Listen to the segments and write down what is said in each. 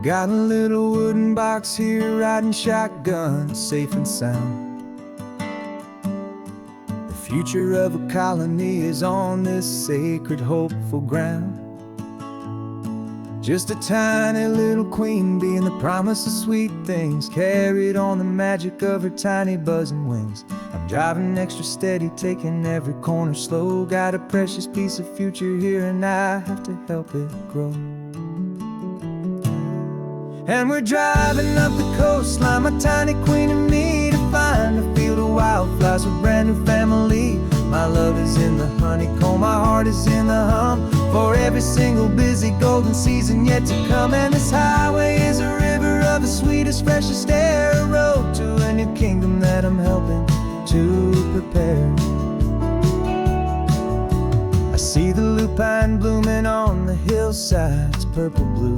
Got a little wooden box here, riding shotgun, safe and sound. The future of a colony is on this sacred, hopeful ground. Just a tiny little queen bee and the promise of sweet things, carried on the magic of her tiny buzzing wings. I'm driving extra steady, taking every corner slow. Got a precious piece of future here and I have to help it grow. And we're driving up the coastline, my tiny queen and me, to find a field of wildflowers with brand new family. My love is in the honeycomb, my heart is in the hum, for every single busy golden season yet to come. And this highway is a river of the sweetest, freshest air, a road to a new kingdom that I'm helping to prepare. I see the lupine blooming on the hillsides, purple blue,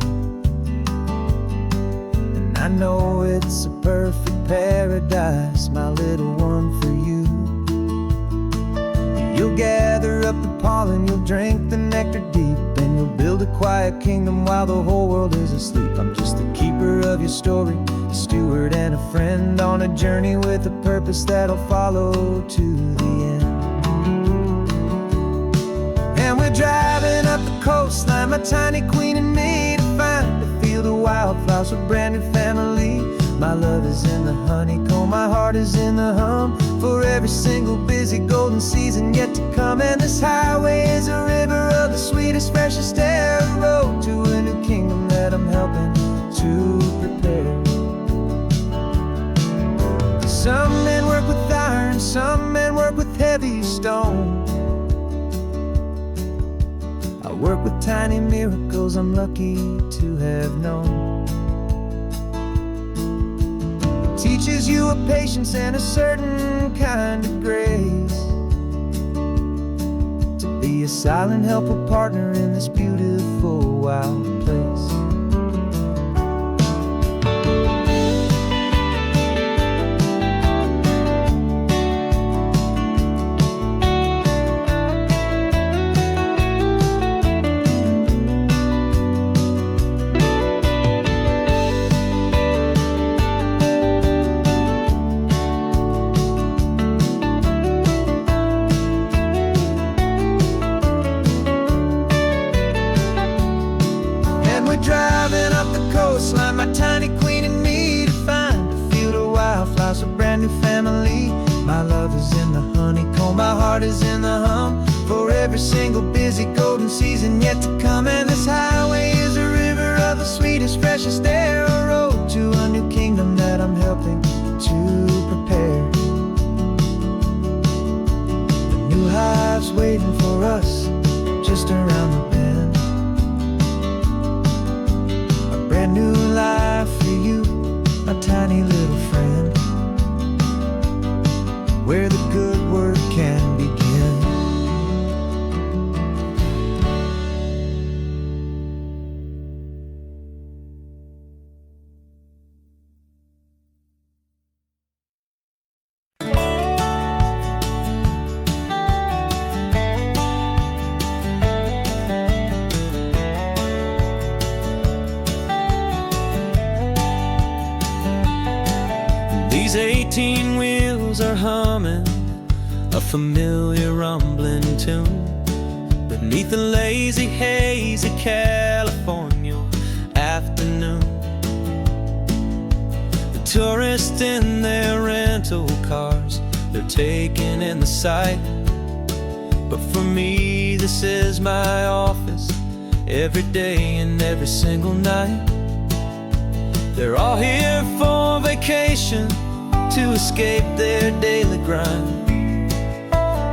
and I know it's a perfect paradise, my little one, for you. You'll gather up the pollen, you'll drink the nectar deep, and you'll build a quiet kingdom while the whole world is asleep. I'm just the keeper of your story, a steward and a friend, on a journey with a purpose that'll follow to the end. And we're driving up the coastline, my tiny queen and me, to find a field of wildflowers with brand new family. My love is in the honeycomb, my heart is in the hum, for every single busy golden season yet to come. And this highway is a river of the sweetest, freshest air, a road to a new kingdom that I'm helping to prepare. Some men work with iron, some men work with heavy stone. I work with tiny miracles I'm lucky to have known. Teaches you a patience and a certain kind of grace, to be a silent, helpful partner in this beautiful, wild place. Driving up the coastline, my tiny queen and me, to find a field of wildflowers, a brand new family. My love is in the honeycomb, my heart is in the hum, for every single busy golden season yet to come. And this highway is a river of the sweetest, freshest air, a road to a new kingdom that I'm helping to prepare. The new hive's waiting for us just around the bend. Brand new life for you, my tiny little friend, where the good work can begin. These 18 wheels are humming a familiar rumbling tune beneath the lazy haze of California afternoon. The tourists in their rental cars, they're taking in the sight, but for me this is my office, every day and every single night. They're all here for vacation, to escape their daily grind,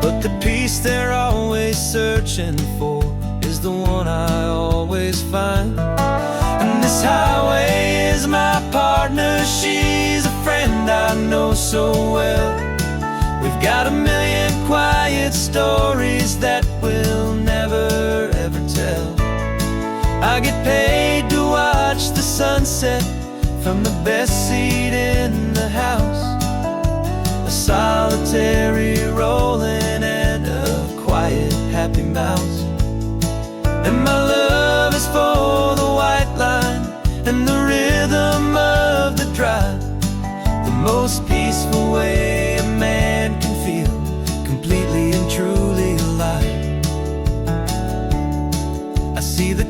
but the peace they're always searching for is the one I always find. And this highway is my partner, she's a friend I know so well. We've got a million quiet stories that we'll never ever tell. I get paid to watch the sunset from the best seat in the house, a solitary rolling and a quiet, happy mouse. And my love is for the white line and the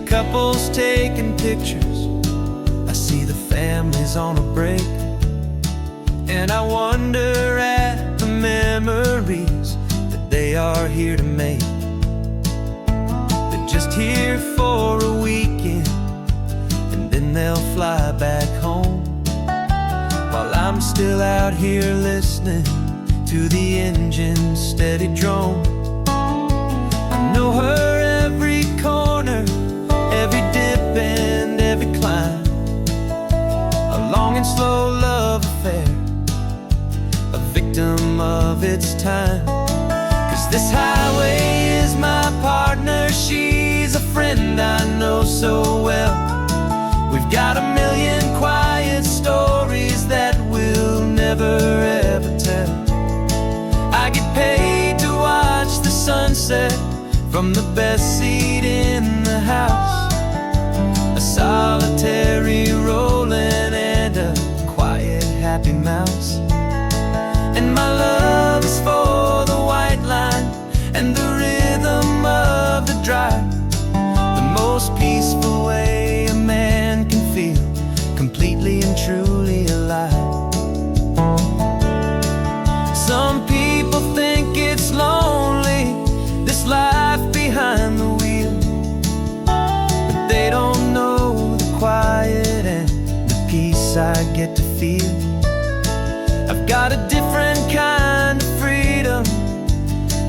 couples taking pictures. I see the families on a break, and I wonder at the memories that they are here to make. They're just here for a weekend, and then they'll fly back home, while I'm still out here listening to the engine's steady drone. I know her every corner, every dip and every climb, a long and slow love affair, a victim of its time. 'Cause this highway is my partner, she's a friend I know so well. We've got a million quiet stories that we'll never ever tell. I get paid to watch the sunset from the best seat in the house, a solitary rolling and a quiet happy mouse. And my love is for the white line and the rhythm of the drive, the most peaceful way a man can feel completely and truly alive. Some people think it's lonely, this life behind the wheel, but they don't know the quiet and the peace I get to feel. I've got a different kind of freedom,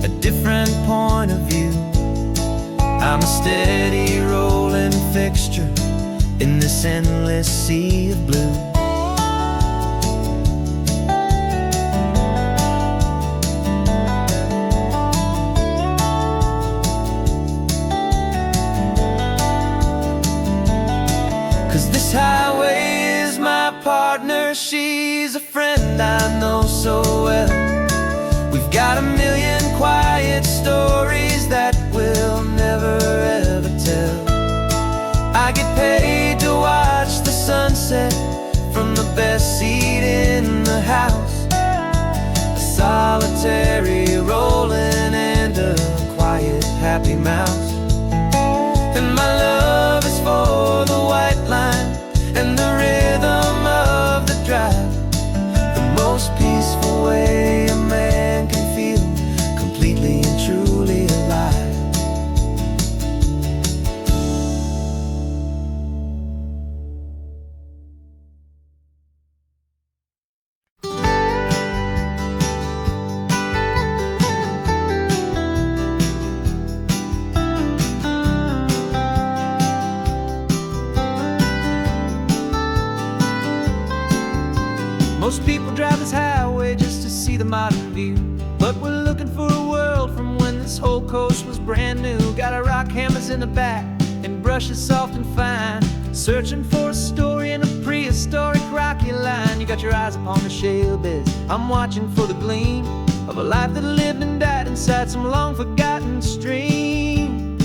a different point of view. I'm a steady rolling fixture in this endless sea of blue. 'Cause this highway is my partner, she's a friend I know so well. We've got a million quiet stories that we'll never ever tell. I get paid to watch the sunset from the best seat in the house, a solitary rolling and a quiet happy mouse. And my love is for the white line and the rhythm of the drive, the most peaceful way a man can feel completely and truly alive. Most people drive this highway just to see the modern view, but we're looking for a world from when this whole coast was brand new. Got our rock hammers in the back and brushes soft and fine, searching for a story in a prehistoric rocky line. You got your eyes upon the shale beds, I'm watching for the gleam of a life that lived and died inside some long forgotten stream.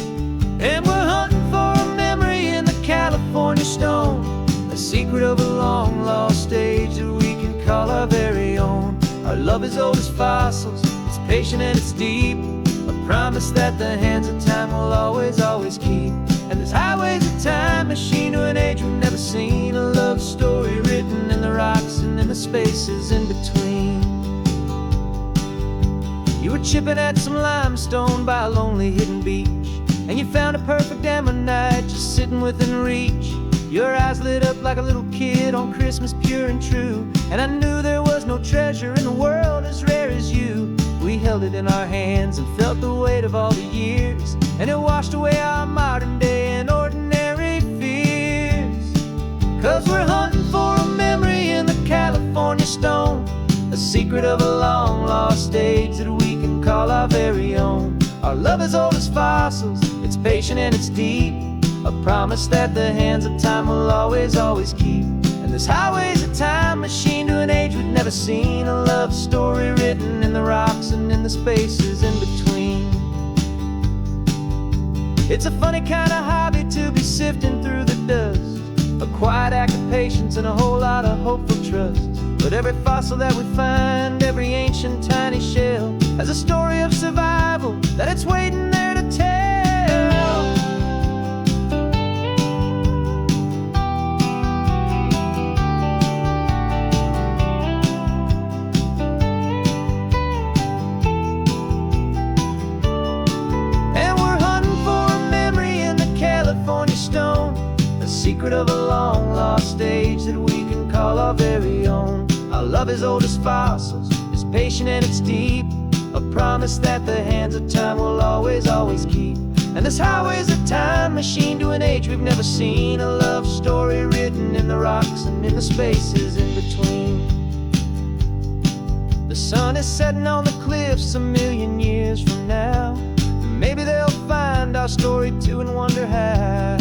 And we're hunting for a memory in the California stone, a secret of a long lost age that we can call our very own. Our love is old as fossils, it's patient and it's deep, a promise that the hands of time will always, always keep. And this highway's a time machine to an age we've never seen, a love story written in the rocks and in the spaces in between. You were chipping at some limestone by a lonely hidden beach, and you found a perfect ammonite just sitting within reach. Your eyes lit up like a little kid on Christmas, pure and true, and I knew there was no treasure in the world as rare as you. We held it in our hands and felt the weight of all the years, and it washed away our modern day and ordinary fears. 'Cause we're hunting for a memory in the California stone, a secret of a long lost age that we can call our very own. Our love is old as fossils, it's patient and it's deep, a promise that the hands of time will always, always keep. And this highway's a time machine to an age we've never seen, a love story written in the rocks and in the spaces in between. It's a funny kind of hobby to be sifting through the dust, a quiet act of patience and a whole lot of hopeful trust. But every fossil that we find, every ancient tiny shell, has a story of survival that it's waiting there to tell. very own. Our love is old as fossils, it's patient and it's deep, a promise that the hands of time will always, always keep. And this highway's a time machine to an age we've never seen, a love story written in the rocks and in the spaces in between. The sun is setting on the cliffs a million years from now. Maybe they'll find our story too and wonder how.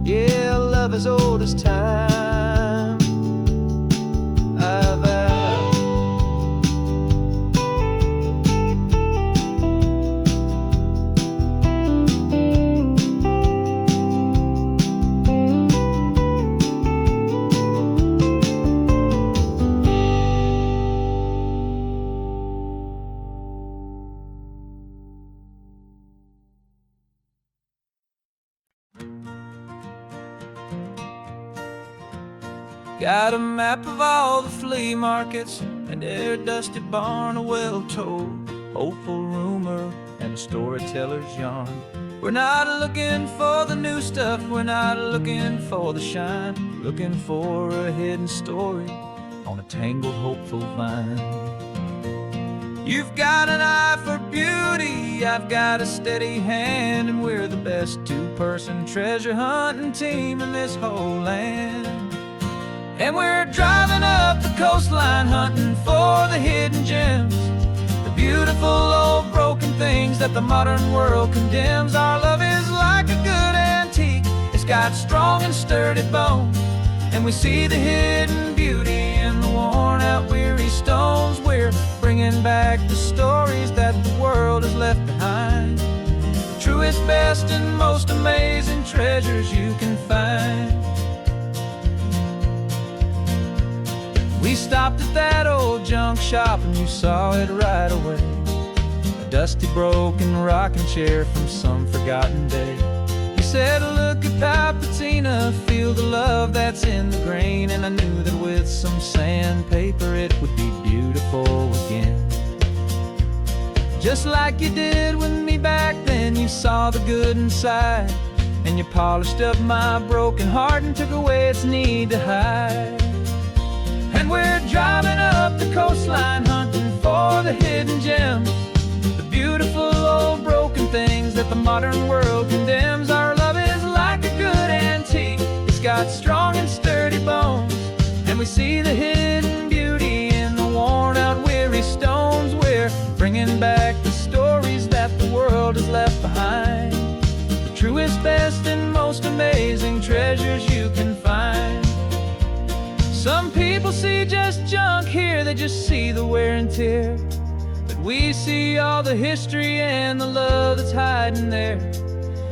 Yeah, love as old as time, I vow. Got a map of all the flea markets and every dusty barn, a well-told, hopeful rumor and a storyteller's yarn. We're not looking for the new stuff, we're not looking for the shine, looking for a hidden story on a tangled, hopeful vine. You've got an eye for beauty, I've got a steady hand, and we're the best two-person treasure hunting team in this whole land. And we're driving up the coastline hunting for the hidden gems, the beautiful old broken things that the modern world condemns. Our love is like a good antique, it's got strong and sturdy bones, and we see the hidden beauty in the worn out weary stones. We're bringing back the stories that the world has left behind, the truest, best and most amazing treasures you can find. We stopped at that old junk shop and you saw it right away, a dusty broken rocking chair from some forgotten day. You said, look at that patina, feel the love that's in the grain, and I knew that with some sandpaper it would be beautiful again. Just like you did with me back then, you saw the good inside, and you polished up my broken heart and took away its need to hide. And we're driving up the coastline hunting for the hidden gems, the beautiful old broken things that the modern world condemns. Our love is like a good antique, it's got strong and sturdy bones, and we see the hidden beauty in the worn out weary stones. We're bringing back the stories that the world has left behind, the truest, best and most amazing treasures you can find. Some people see just junk here, they just see the wear and tear, but we see all the history and the love that's hiding there.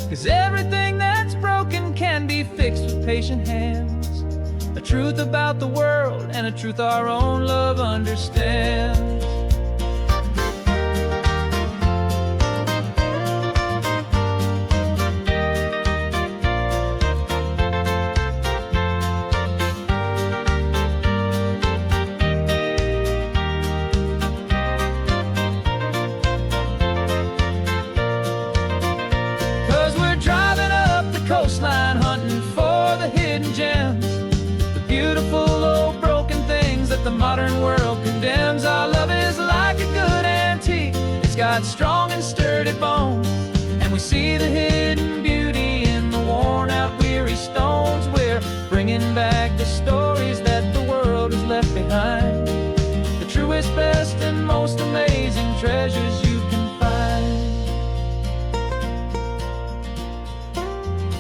'Cause everything that's broken can be fixed with patient hands, a truth about the world and a truth our own love understands. 'Cause we're driving up the coastline hunting for the hidden gems, the beautiful old broken things that the modern world condemns. Our love is like a good antique, it's got strong and sturdy bones, and we see the hidden beauty in the worn out weary stones. We're bringing back the stories that the world has left behind, the truest, best and most amazing treasures you can find.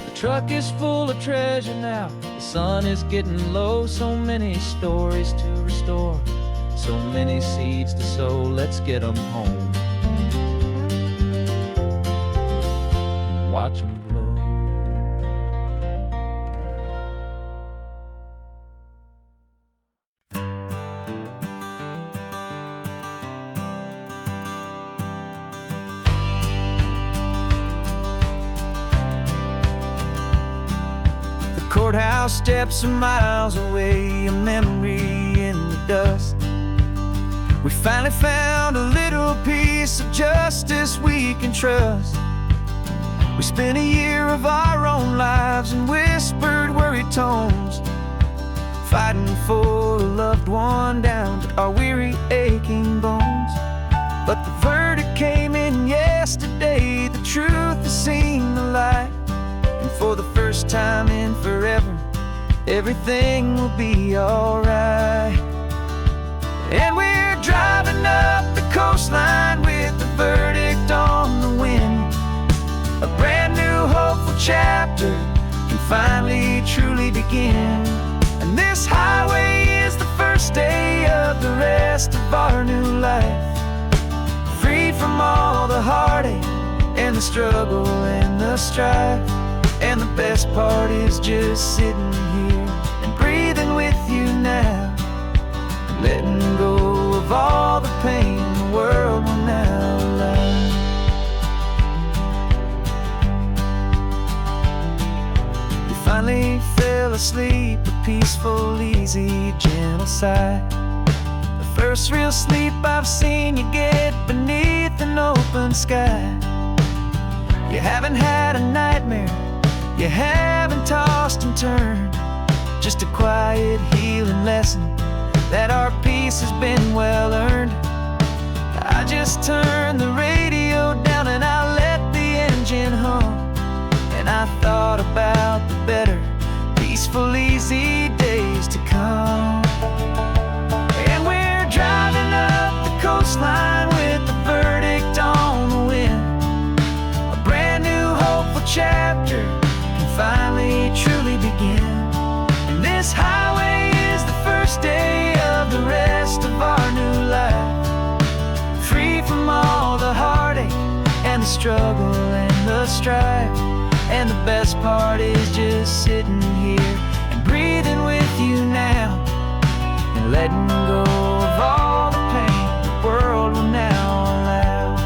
The truck is full of treasure now, the sun is getting low, so many stories to restore, so many seeds to sow. Let's get them home, watch them blow. The courthouse steps are miles away, a memory in the dust. We finally found a little piece of justice we can trust. We spent a year of our own lives in whispered, worried tones, fighting for a loved one down to our weary, aching bones. But the verdict came in yesterday, the truth has seen the light. And for the first time in forever, everything will be alright. And we're driving up the coastline with the verdict on the wind. A brand new hopeful chapter can finally truly begin. And this highway is the first day of the rest of our new life, freed from all the heartache and the struggle and the strife. And the best part is just sitting here and breathing with you now, and letting go of all the pain the world will now allow. We finally fell asleep, a peaceful, easy, gentle sigh. The first real sleep I've seen you get beneath an open sky. You haven't had a nightmare, you haven't tossed and turned, just a quiet healing lesson that our peace has been well earned. I just turned the radio down and I let the engine hum, and I thought about the better, peaceful, easy days to come. And we're driving up the coastline with the verdict on the wind. A brand new hopeful chapter can finally truly begin. And this highway is the first day of the rest of our new life, free from all the heartache and the struggle and the strife. And the best part is just sitting here and breathing with you now, and letting go of all the pain the world will now allow.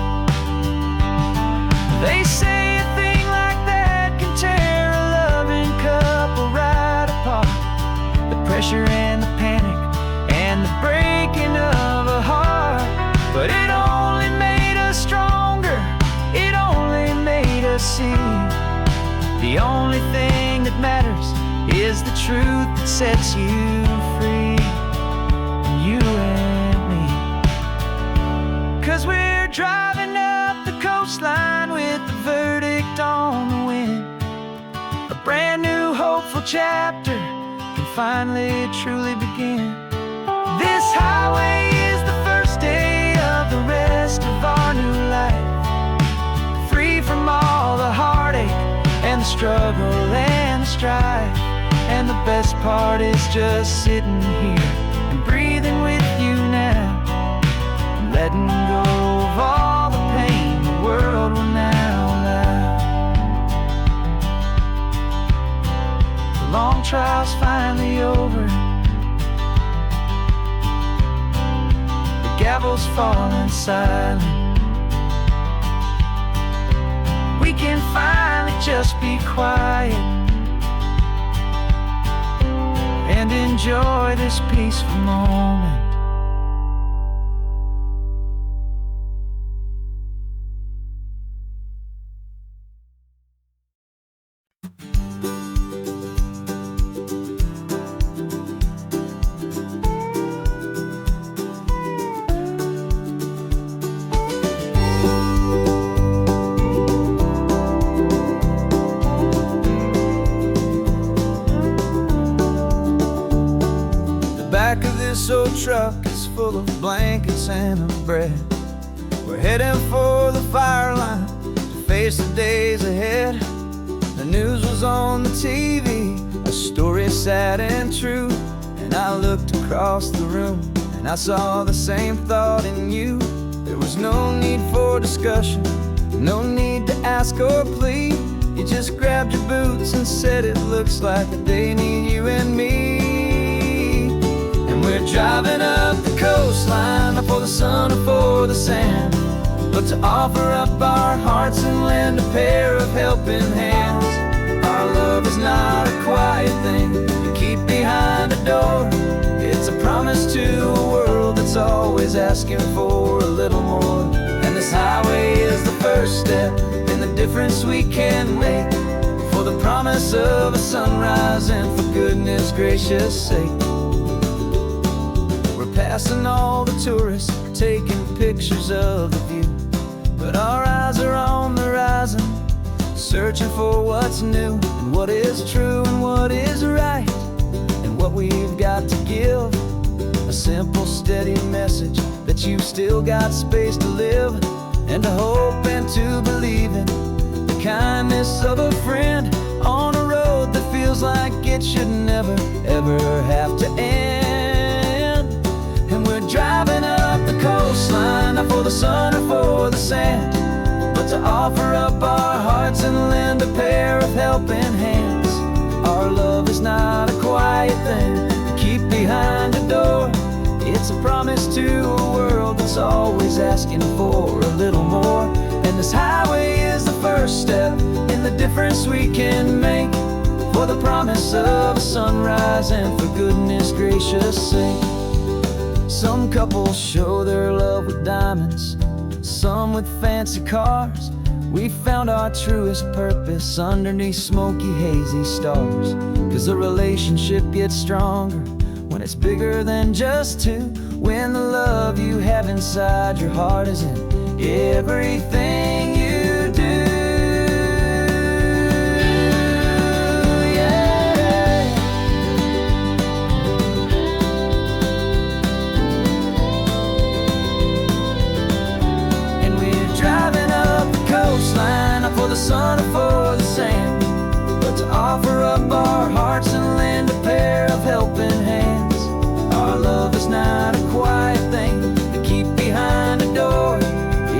They say a thing like that can tear a loving couple right apart. The pressure and the panic and the breaking of a heart. But it only made us stronger, it only made us see the only thing that matters is the truth that sets you free, you and me. 'Cause we're driving up the coastline with the verdict on the wind. A brand new hopeful chapter can finally truly begin. This highway is the first day of the rest of our new life, free from all the heartache and the struggle and the strife. And the best part is just sitting here and breathing with you now, and letting go of all the pain the world will now allow. The long trial's finally over, the gavel's falling silent. We can finally just be quiet and enjoy this peaceful moment. Back of this old truck is full of blankets and of bread. We're heading for the fire line to face the days ahead. The news was on the TV, a story sad and true. And I looked across the room and I saw the same thought in you. There was no need for discussion, no need to ask or plead. You just grabbed your boots and said it looks like the day need you and me. We're driving up the coastline, not for the sun or for the sand, but to offer up our hearts and lend a pair of helping hands. Our love is not a quiet thing you keep behind a door. It's a promise to a world that's always asking for a little more. And this highway is the first step in the difference we can make, for the promise of a sunrise and for goodness gracious sake, passing all the tourists, taking pictures of the view. But our eyes are on the horizon, searching for what's new, and what is true and what is right, and what we've got to give. A simple, steady message that you've still got space to live, and to hope and to believe in the kindness of a friend on a road that feels like it should never, ever have to end. And we're driving up the coastline, not for the sun or for the sand, but to offer up our hearts and lend a pair of helping hands. Our love is not a quiet thing to keep behind a door. It's a promise to a world that's always asking for a little more. And this highway is the first step in the difference we can make, for the promise of a sunrise and for goodness gracious sake. Some couples show their love with diamonds, some with fancy cars. We found our truest purpose underneath smoky, hazy stars. 'Cause a relationship gets stronger when it's bigger than just two, when the love you have inside your heart is in everything you do. Yeah. And we're driving up the coastline, not for the sun or for the sand, but to offer up our hearts and lend a pair of helping hands. Our love is not a quiet thing to keep behind a door.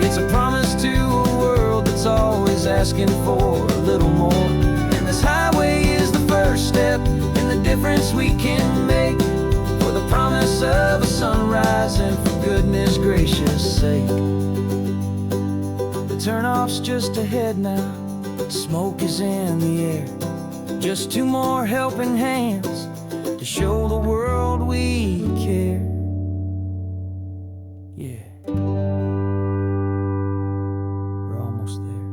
It's a promise to a world that's always asking for a little more. And this highway is the first step in the difference we can make, for the promise of a sunrise and for goodness gracious sake. The turnoff's just ahead now, smoke is in the air. Just two more helping hands to show the world we care. Yeah, we're almost there.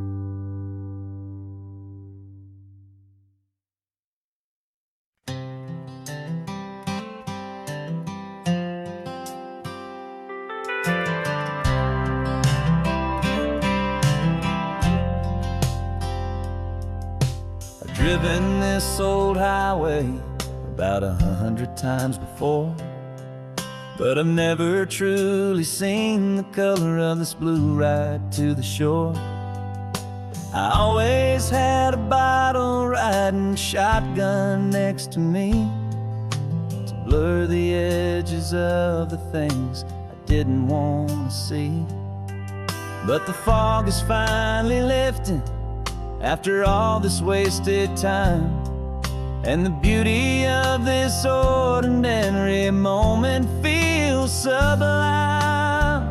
I've driven this old highway about 100 times before, but I've never truly seen the color of this blue right to the shore. I always had a bottle riding shotgun next to me to blur the edges of the things I didn't want to see. But the fog is finally lifting after all this wasted time, and the beauty of this ordinary moment feels sublime.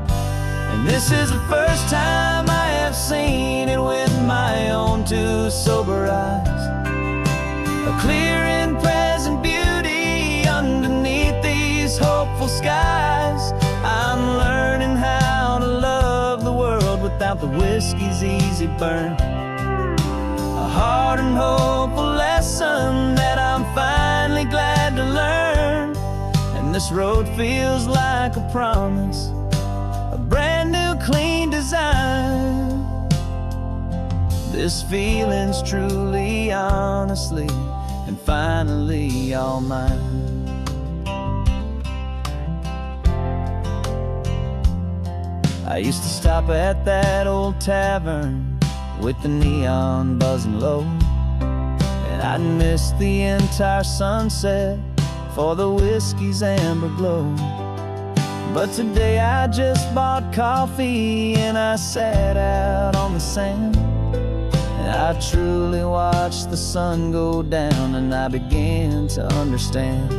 And this is the first time I have seen it with my own two sober eyes, a clear and present beauty underneath these hopeful skies. I'm learning how to love the world without the whiskey's easy burn, a hard and hopeful lesson that I'm finally glad to learn. And this road feels like a promise, a brand new clean design. This feeling's truly, honestly, and finally all mine. I used to stop at that old tavern with the neon buzzing low, and I'd miss the entire sunset for the whiskey's amber glow. But today I just bought coffee and I sat out on the sand, and I truly watched the sun go down, and I began to understand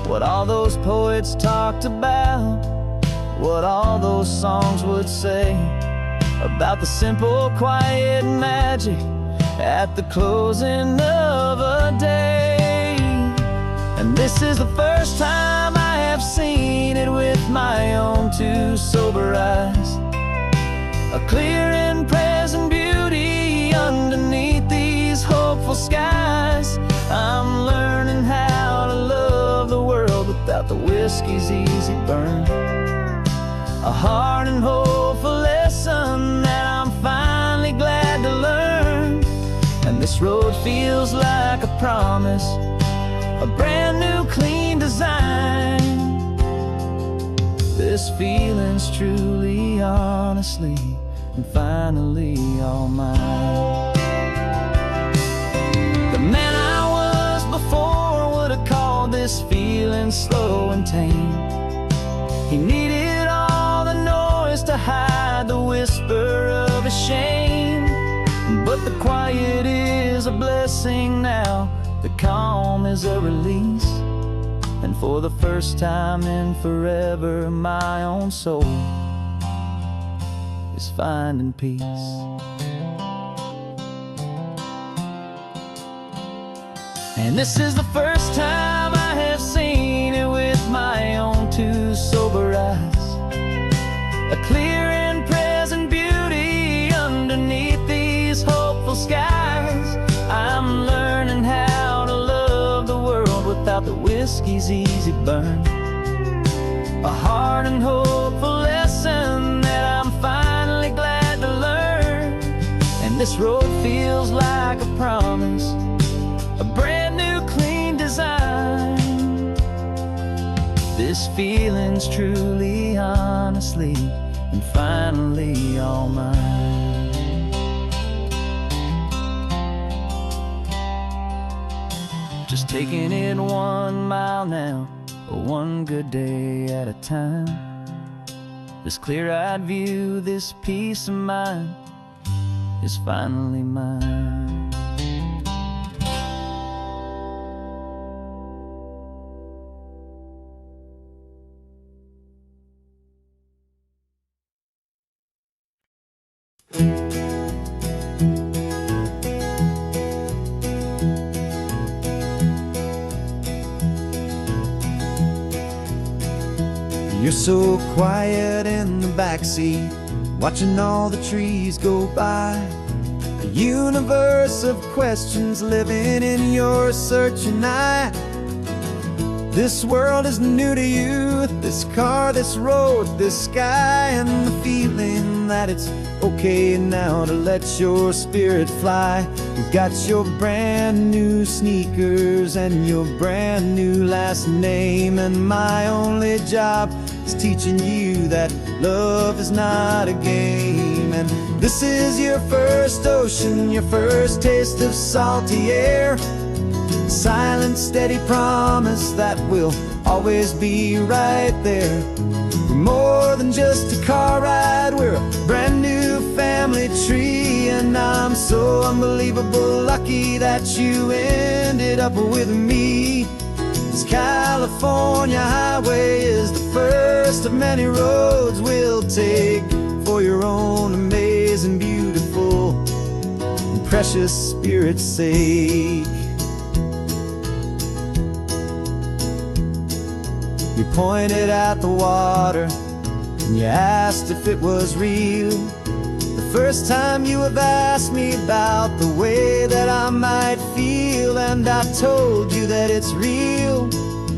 what all those poets talked about, what all those songs would say about the simple, quiet magic at the closing of a day. And this is the first time I have seen it with my own two sober eyes, a clear and present beauty underneath these hopeful skies. I'm learning how to love the world without without the whiskey's easy burn. A hard and hopeful lesson that I'm finally glad to learn. And this road feels like a promise, a brand new clean design. This feeling's truly, honestly, and finally all mine. The man I was before would have called this feeling slow and tame. He needed all the noise to hide the whisper of a shame. But the quiet is a blessing now, the calm is a release. And for the first time in forever, my own soul is finding peace. And this is the first time I have seen it with my own two sober eyes. A clear and present beauty underneath these hopeful skies. I'm learning how to love the world without the whiskey's easy burn. A hard and hopeful lesson that I'm finally glad to learn. And this road feels like a promise, a brand new clean design. This feeling's truly, honestly, and finally all mine. Just taking it 1 mile now, one good day at a time. This clear-eyed view, this peace of mind is finally mine. You're so quiet in the backseat, watching all the trees go by. A universe of questions living in your searching eye. This world is new to you, this car, this road, this sky, and the feeling that it's okay now to let your spirit fly. You've got your brand new sneakers and your brand new last name, and my only job is teaching you that love is not a game. And this is your first ocean, your first taste of salty air. Silent, steady promise that we'll always be right there. We're more than just a car ride, we're a brand new family tree. And I'm so unbelievable lucky that you ended up with me. This California highway is the first of many roads we'll take for your own amazing, beautiful, and precious spirit's sake. You pointed at the water and you asked if it was real. The first time you have asked me about the way that I might feel, and I told you that it's real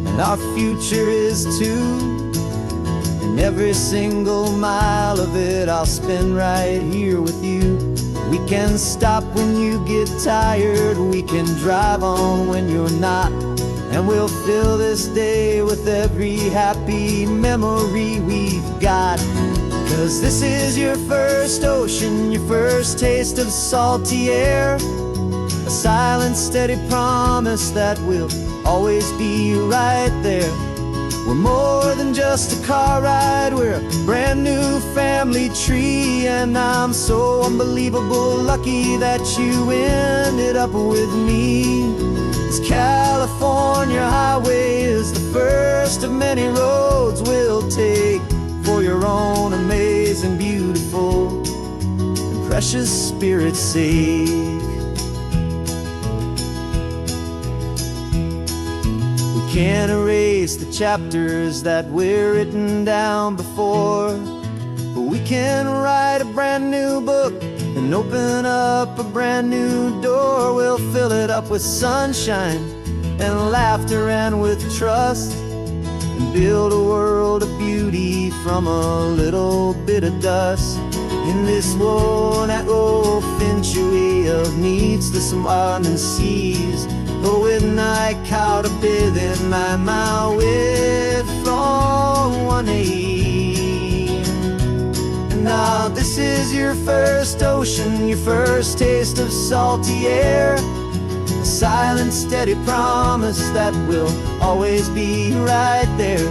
and our future is too. And every single mile of it I'll spend right here with you. We can stop when you get tired, we can drive on when you're not, and we'll fill this day with every happy memory we've got. 'Cause this is your first ocean, your first taste of salty air. A silent, steady promise that we'll always be right there. We're more than just a car ride, we're a brand new family tree. And I'm so unbelievable lucky that you ended up with me. This California highway is the first of many roads we'll take for your own amazing, beautiful, and precious spirit's sake. We can't erase the chapters that we're written down before, but we can write a brand new book and open up a brand new door. We'll fill it up with sunshine and laughter and with trust. and build a world of beauty from a little bit of dust. In this world that finchue of needs the swarming seas, but when I caught a bit in my way from one aid. Now this is your first ocean, your first taste of salty air, a silent steady promise that we'll always be right there.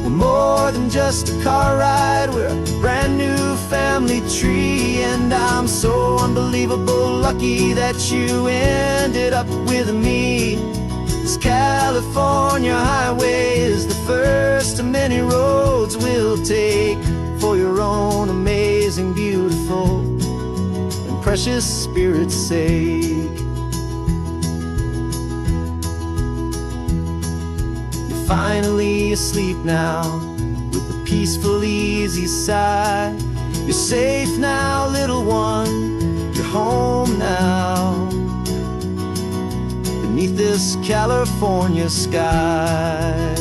We're more than just a car ride, we're a brand new family tree. And I'm so unbelievable lucky that you ended up with me. This California highway is the first of many roads we'll take for your own amazing, beautiful, and precious spirit's sake. You're finally asleep now with a peaceful, easy sigh. You're safe now, little one, you're home now, beneath this California sky.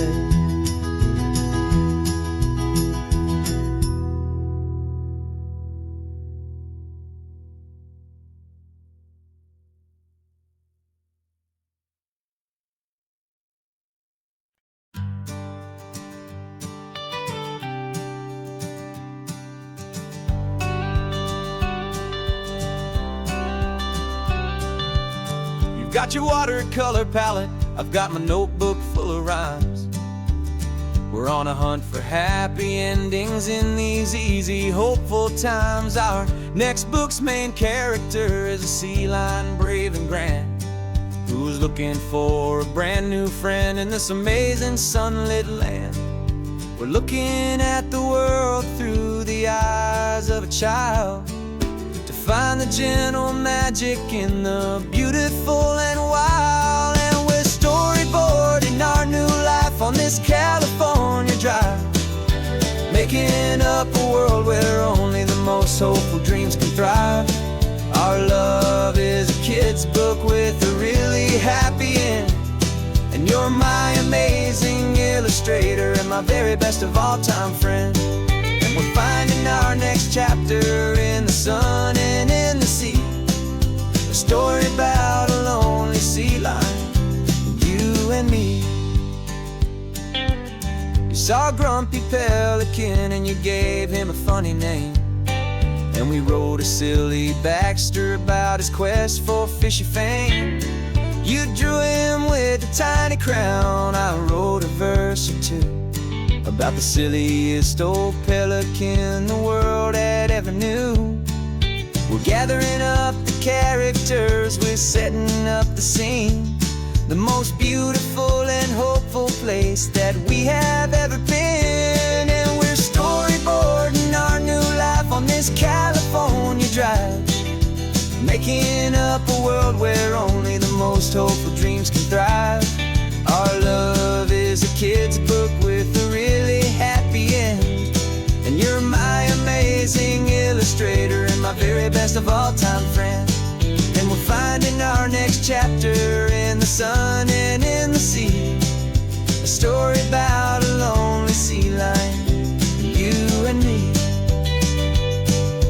Got your watercolor palette, I've got my notebook full of rhymes. We're on a hunt for happy endings in these easy, hopeful times. Our next book's main character is a sea lion, brave and grand, who's looking for a brand new friend in this amazing sunlit land. We're looking at the world through the eyes of a child, find the gentle magic in the beautiful and wild. And we're storyboarding our new life on this California drive, making up a world where only the most hopeful dreams can thrive. Our love is a kid's book with a really happy end, and you're my amazing illustrator and my very best of all time friend. We're finding our next chapter in the sun and in the sea, a story about a lonely sea lion, you and me. You saw a grumpy pelican and you gave him a funny name, and we wrote a silly Baxter about his quest for fishy fame. You drew him with a tiny crown, I wrote a verse or two about the silliest old pelican the world had ever knew. We're gathering up the characters, we're setting up the scene, the most beautiful and hopeful place that we have ever been. And we're storyboarding our new life on this California drive, making up a world where only the most hopeful dreams can thrive. Our love is a kid's book with a really happy end, and you're my amazing illustrator and my very best of all time friend. And we're finding our next chapter in the sun and in the sea, a story about a lonely sea lion, you and me.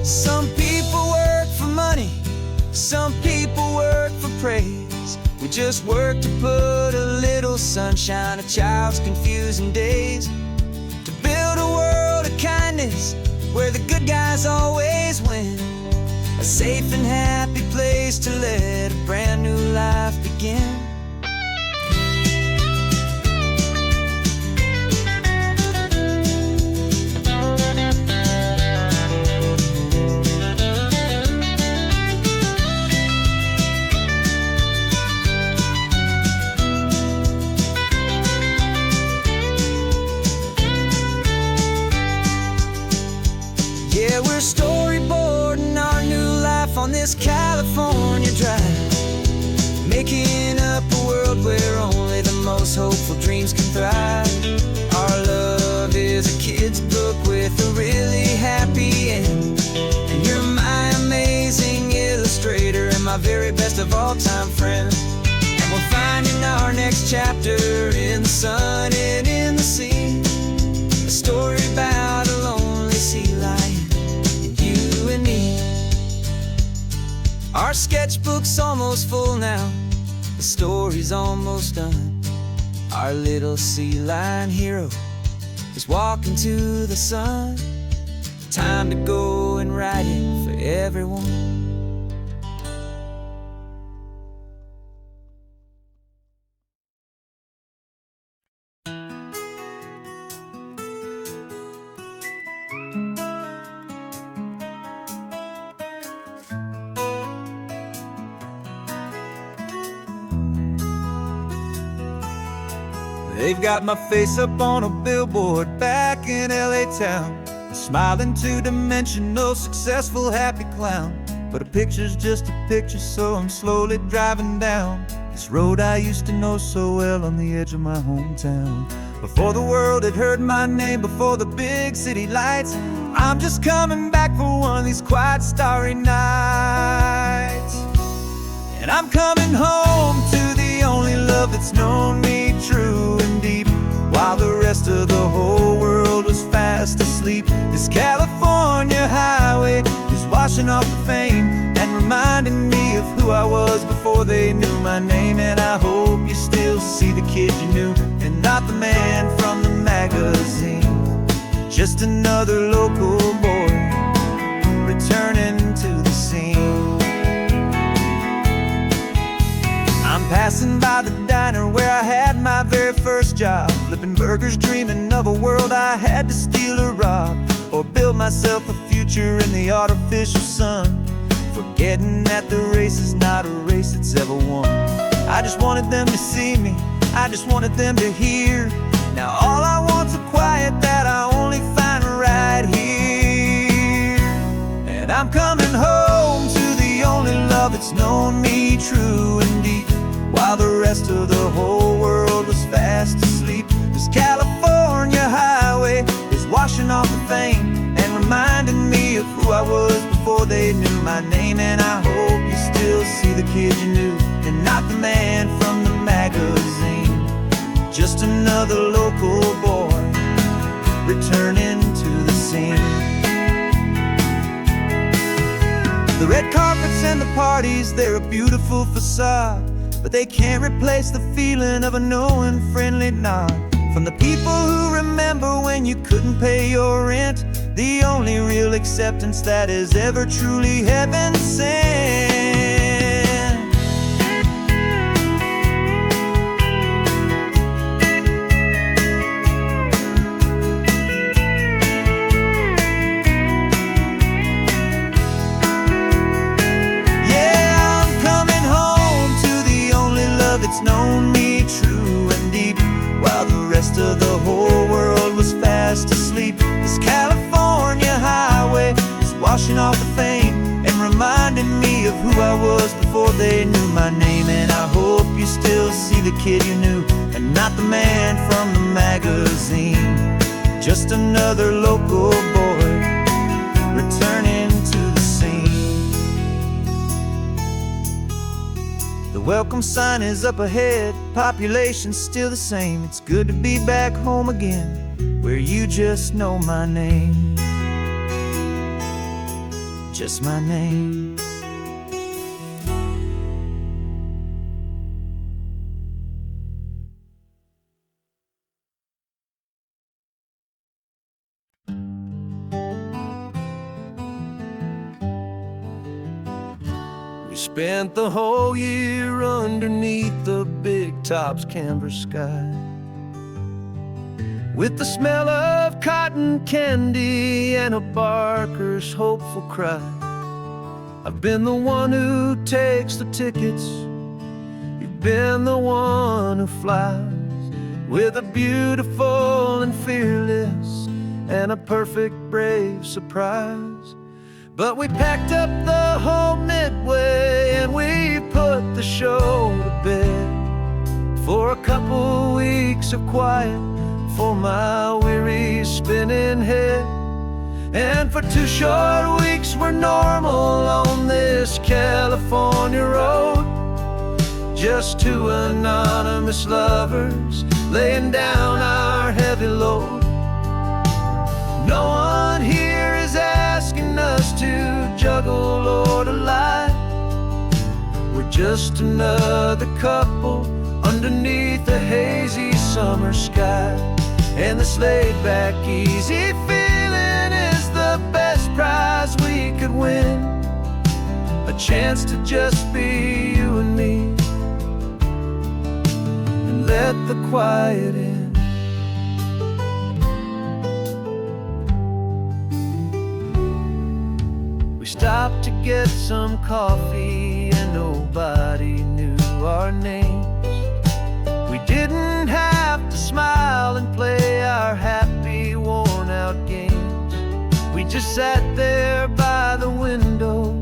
Some people work for money, some people work for praise. We just work to put a little sunshine in a child's confusing days, to build a world of kindness where the good guys always win, a safe and happy place to let a brand new life begin. Yeah, we're storyboarding our new life on this California drive, making up a world where only the most hopeful dreams can thrive. Our love is a kid's book with a really happy end, and you're my amazing illustrator and my very best of all time friend. And we're finding our next chapter in the sun and in the sea, sketchbook's almost full now, the story's almost done. Our little sea lion hero is walking to the sun. Time to go and write it for everyone. They've got my face up on a billboard back in LA town, smiling two-dimensional, successful, happy clown. But a picture's just a picture, so I'm slowly driving down this road I used to know so well on the edge of my hometown. Before the world had heard my name, before the big city lights, I'm just coming back for one of these quiet, starry nights. And I'm coming home to the only love that's known me true and deep, while the rest of the whole world was fast asleep. This California highway is washing off the fame and reminding me of who I was before they knew my name. And I hope you still see the kid you knew, and not the man from the magazine. Just another local boy returning to the scene. I'm passing by the diner where I had my very first job, flipping burgers, dreaming of a world I had to steal or rob, or build myself a future in the artificial sun, forgetting that the race is not a race that's ever won. I just wanted them to see me, I just wanted them to hear. Now all I want's a quiet that I only find right here. And I'm coming home to the only love that's known me true and deep, while the rest of the whole world was fast asleep. This California highway is washing off the fame and reminding me of who I was before they knew my name. And I hope you still see the kid you knew, and not the man from the magazine. Just another local boy returning to the scene. The red carpets and the parties, they're a beautiful facade, but they can't replace the feeling of a knowing, friendly nod from the people who remember when you couldn't pay your rent. The only real acceptance that is ever truly heaven sent. It's known me true and deep, while the rest of the whole world was fast asleep. This California highway is washing off the fame and reminding me of who I was before they knew my name. And I hope you still see the kid you knew, and not the man from the magazine. Just another local boy returning to the scene. The welcome sign is up ahead, population's still the same. It's good to be back home again, where you just know my name. Just my name. We spent the whole year underneath the big top's canvas sky, with the smell of cotton candy and a barker's hopeful cry. I've been the one who takes the tickets, you've been the one who flies, with a beautiful and fearless and a perfect brave surprise. But we packed up the whole Midway and we put the show to bed, for a couple weeks of quiet for my weary spinning head. And for 2 short weeks we're normal on this California road, just 2 anonymous lovers laying down our heavy load. No one here is asking us to juggle or to lie, just another couple underneath a hazy summer sky. And this laid-back, easy feeling is the best prize we could win. A chance to just be you and me, and let the quiet in. We stopped to get some coffee and nobody knew our names. We didn't have to smile and play our happy, worn-out games. We just sat there by the window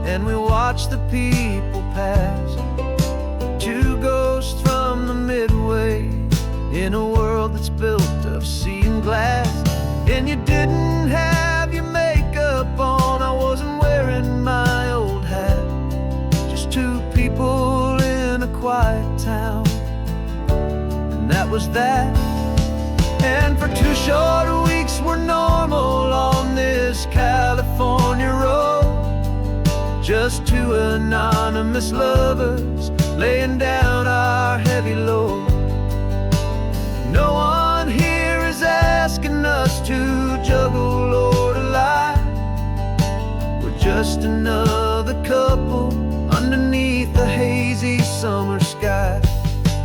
and we watched the people pass. Two ghosts from the Midway in a world that's built of sea and glass. And you didn't have your makeup on, I wasn't wearing my old hat. Just two people in a quiet town, and that was that. And for 2 short weeks we're normal on this California road. Just two anonymous lovers laying down our heavy load. No one here is asking us to juggle or to lie. We're just another couple underneath the hazy summer sky.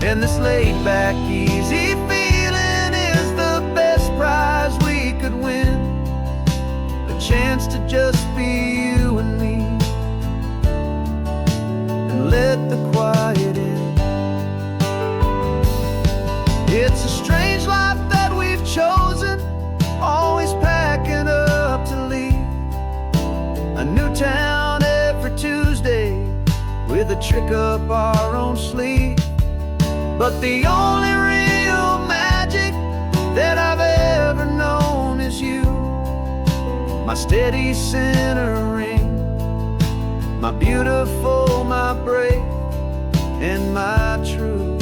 And this laid-back, easy feeling is the best prize we could win. A chance to just be you and me, and let the quiet in. It's a strange life that we've chosen, always packing up to leave. A new town every Tuesday with a trick up our own sleeve. But the only real magic that I've ever known is you, my steady centering, my beautiful, my brave, and my true.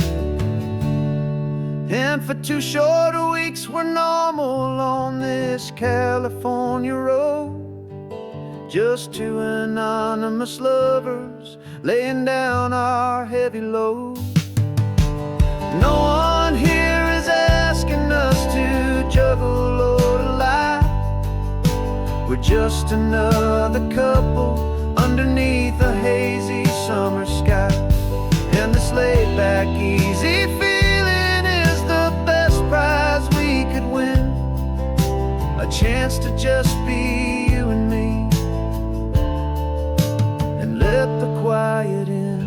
And for 2 short weeks we're normal on this California road. Just two anonymous lovers laying down our heavy load. No one here is asking us to juggle or to lie. We're just another couple underneath a hazy summer sky. And this laid-back, easy feeling is the best prize we could win. A chance to just be you and me, and let the quiet in.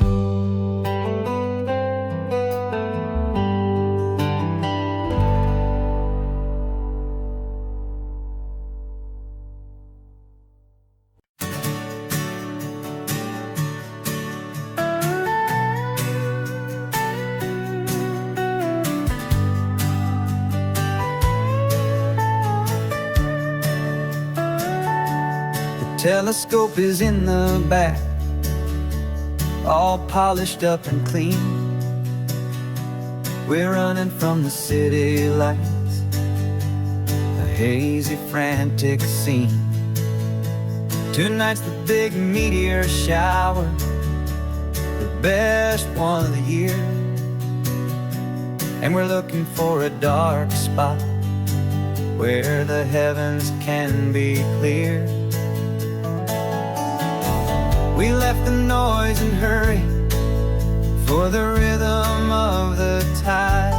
Telescope is in the back, all polished up and clean. We're running from the city lights, a hazy, frantic scene. Tonight's the big meteor shower, the best one of the year. And we're looking for a dark spot where the heavens can be clear. We left the noise and hurry for the rhythm of the tide,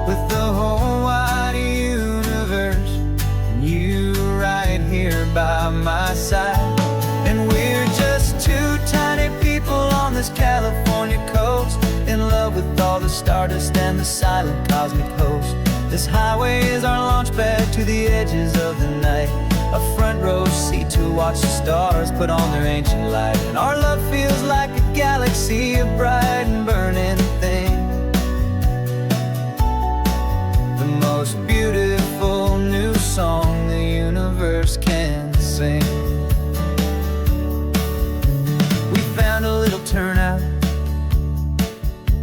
with the whole wide universe and you right here by my side. And we're just two tiny people on this California coast, in love with all the stardust and the silent cosmic host. This highway is our launch pad to the edges of the night, a front row seat to watch the stars put on their ancient light. And our love feels like a galaxy, a bright and burning thing, the most beautiful new song the universe can sing. We found a little turnout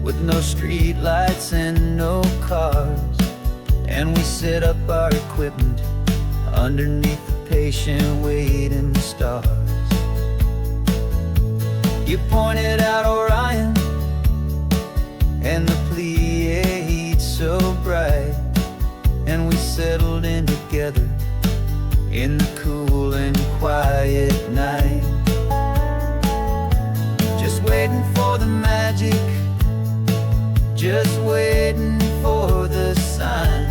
with no street lights and no cars, and we set up our equipment underneath the patient waiting stars. You pointed out Orion and the Pleiades so bright, and we settled in together in the cool and quiet night, just waiting for the magic, just waiting for the sign.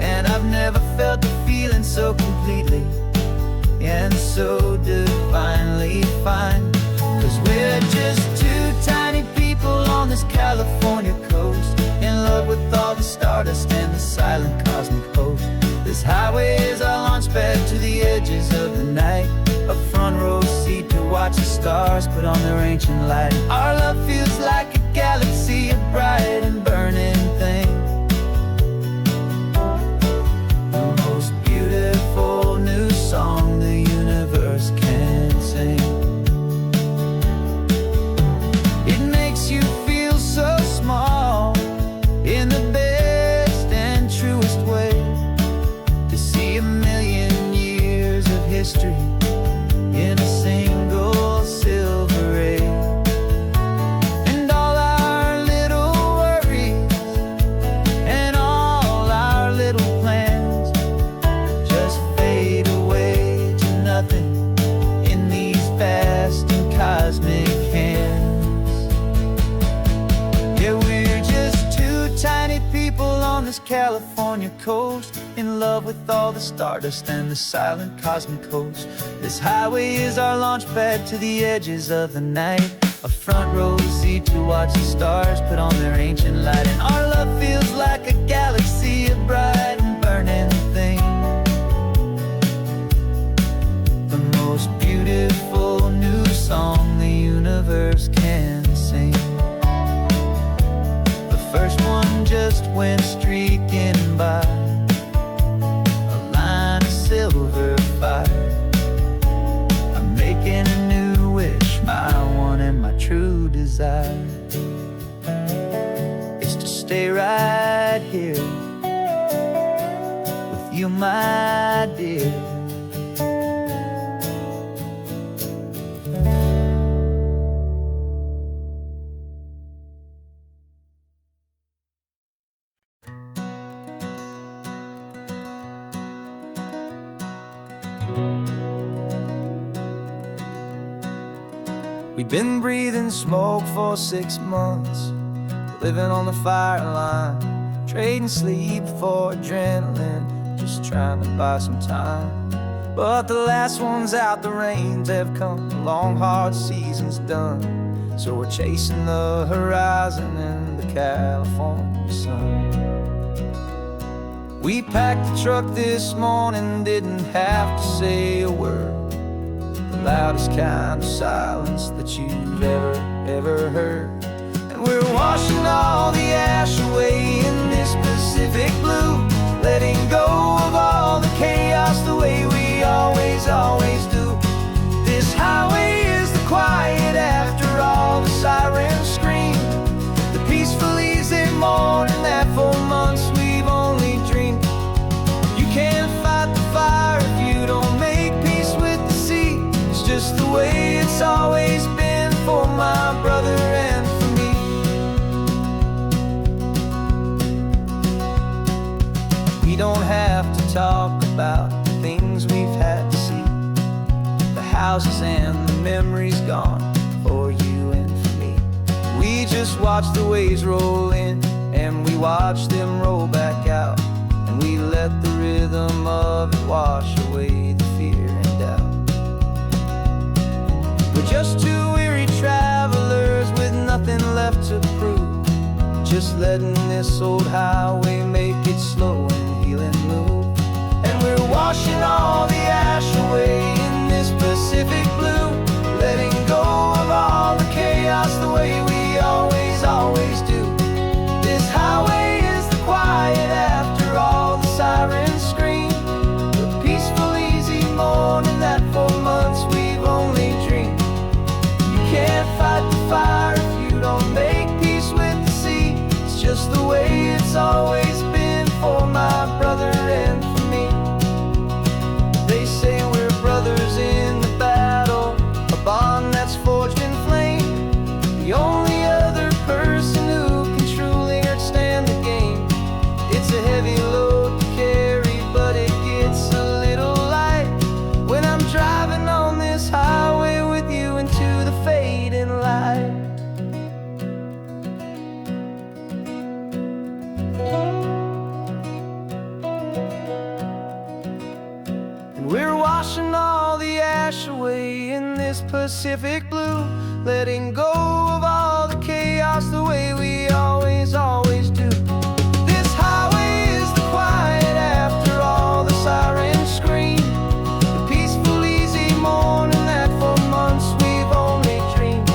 And I've never felt the feeling so completely and so divinely fine, 'cause we're just two tiny people on this California coast, in love with all the stardust and the silent cosmic host. This highway is our launch pad to the edges of the night, a front row seat to watch the stars put on their ancient light. Our love feels like a galaxy, a bright and burning thing, the most beautiful new song the universe can sing. It makes you feel so small in the best and truest way, to see a million years of history in a single silver ray. And all our little worries and all our little plans just fade away to nothing in these vast and cosmic hands. Yeah, we're just two tiny people on this California coast, in love with all the stardust and the silent cosmic host. This highway is our launch pad to the edges of the night, a front row seat to watch the stars put on their ancient light. And our love feels like a galaxy, a bright and burning thing, the most beautiful new song the universe can sing. The first one just went streaking by, a line of silver fire. I'm making a new wish, my one and my true desire is to stay right here with you, my dear. We've been breathing smoke for 6 months, living on the fire line, trading sleep for adrenaline, just trying to buy some time. But the last one's out, the rains have come, the long hard season's done, so we're chasing the horizon in the California sun. We packed the truck this morning, didn't have to say a word, the loudest kind of silence that you've ever heard. And we're washing all the ash away in this Pacific blue, letting go of all the chaos the way we always do. This highway is the quiet after all the sirens scream, the peaceful easy morning that for months we've only dreamed. You can't fight the fire if you don't make peace with the sea. It's just the way it's always been for my brother and for me. We don't have to talk about the things we've had to see, the houses and the memories gone for you and for me. We just watch the waves roll in and we watch them roll back out, and we let the rhythm of it wash away the fear and doubt. We're just two weary travelers with nothing left to prove, just letting this old highway make it slow and healing move. And we're washing all the ash away in this Pacific blue, letting go of all the chaos the way we always do. This highway is the quiet after all the sirens scream, the peaceful easy morning that for months we've only dreamed. You can't fight the fire if you don't make peace with the sea. It's just the way it's always been wash away in this Pacific blue, letting go of all the chaos the way we always do. This highway is the quiet after all the sirens scream, the peaceful, easy morning that for months we've only dreamed.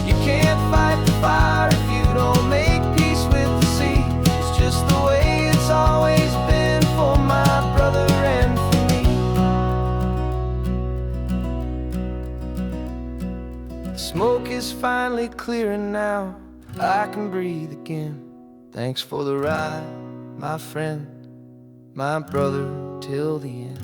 You can't fight the fire if you don't make peace with the sea. It's just the way it's always been for my brother and for me. The smoke is finally clearing now, I can breathe again. Thanks for the ride, my friend, my brother, till the end.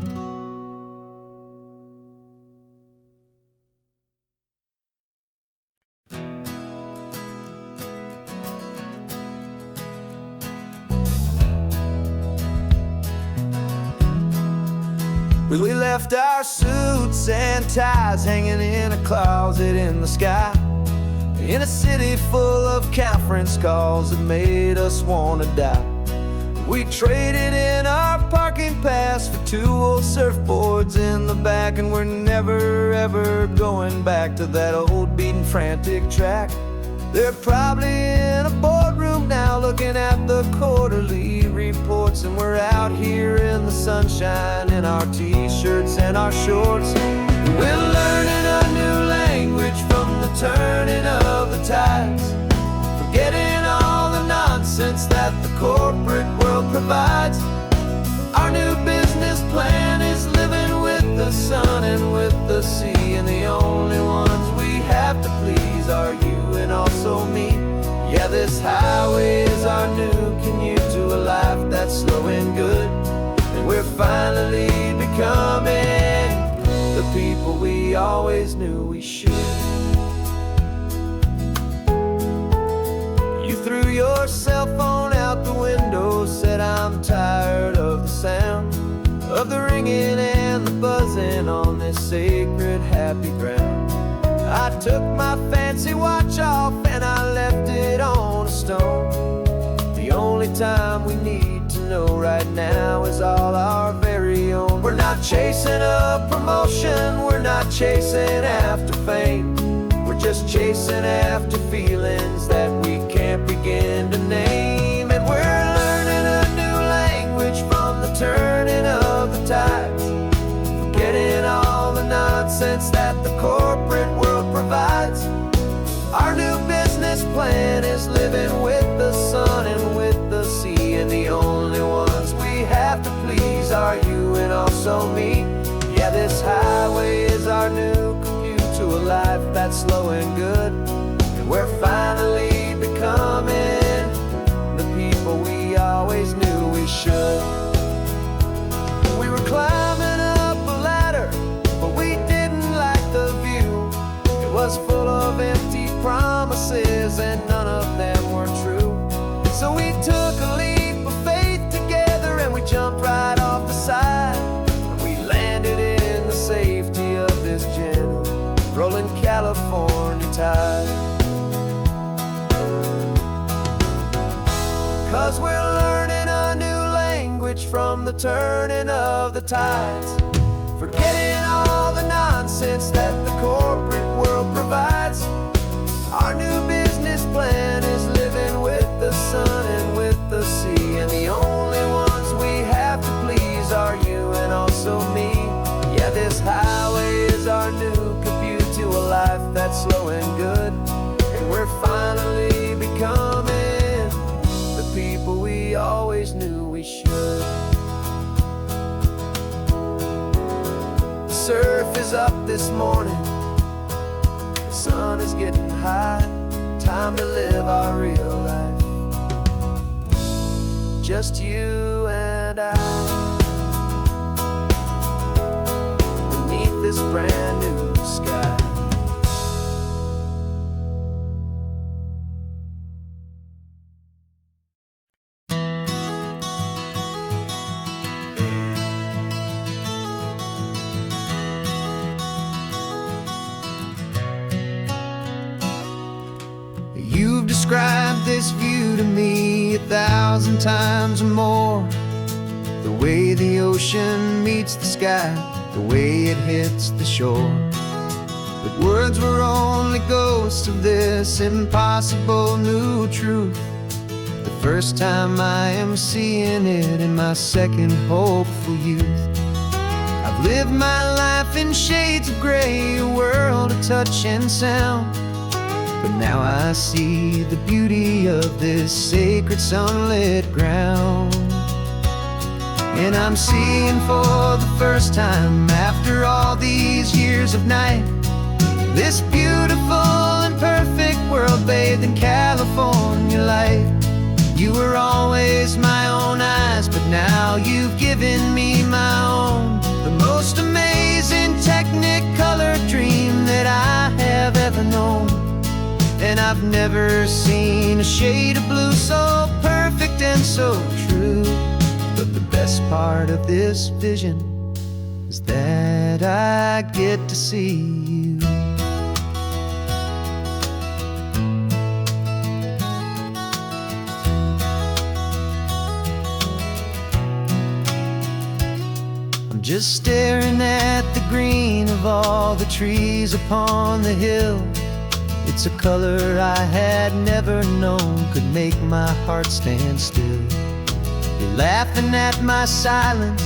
We left our suits and ties hanging in a closet in the sky, in a city full of conference calls that made us wanna die. We traded in our parking pass for 2 old surfboards in the back, and we're never ever going back to that old beaten frantic track. They're probably in a boardroom now looking at the quarterly reports, and we're out here in the sunshine in our t-shirts and our shorts. We're learning a new language from the turning of the tides, forgetting all the nonsense that the corporate world provides. Our new business plan is living with the sun and with the sea, and the only ones we have to please are you and also me. Yeah, this highway is our new commute to a life that's slow and good, and we're finally becoming the people we always knew we should. You threw your cell phone out the window, said I'm tired of the sound of the ringing and the buzzing on this sacred happy ground. I took my fancy watch off and I left it on a stone. The only time we need to know right now is all our very own. We're not chasing a promotion, we're not chasing after fame, we're just chasing after feelings that we can't begin to name. And we're learning a new language from the turning of the tides, forgetting all the nonsense that the corporate world provides. Our new business plan is living with the sun and with the sea, and the only ones we have to please are you and also me. Yeah, this highway is our new commute to a life that's slow and good, and we're finally becoming the people we always knew we should. We were climbing up a ladder, but we didn't like the view. It was full of empty promises and none of them were true. So we took a leap of faith together and we jumped right off the side, and we landed in the safety of this gentle rolling California tide. 'Cause we're learning a new language from the turning of the tides, forgetting all the nonsense that the corporate world provides. Our new business plan is living with the sun and with the sea, and the only ones we have to please are you and also me. Yeah, this highway is our new commute to a life that's slow and good, and we're finally becoming the people we always knew we should. The surf is up this morning, the sun is getting high, time to live our real life, just you and I, beneath this brand new sky. You've described this view to me 1,000 times or more. the way the ocean meets the sky, the way it hits the shore. But words were only ghosts of this impossible new truth. The first time I am seeing it in my second hopeful youth. I've lived my life in shades of gray, a world of touch and sound. But now I see the beauty of this sacred sunlit ground. And I'm seeing for the first time, after all these years of night, this beautiful and perfect world bathed in California light. You were always my own eyes, but now you've given me my own. The most amazing technicolor dream that I have ever known. And I've never seen a shade of blue so perfect and so true. But the best part of this vision is that I get to see you. Just staring at the green of all the trees upon the hill. It's a color I had never known could make my heart stand still. You're laughing at my silence,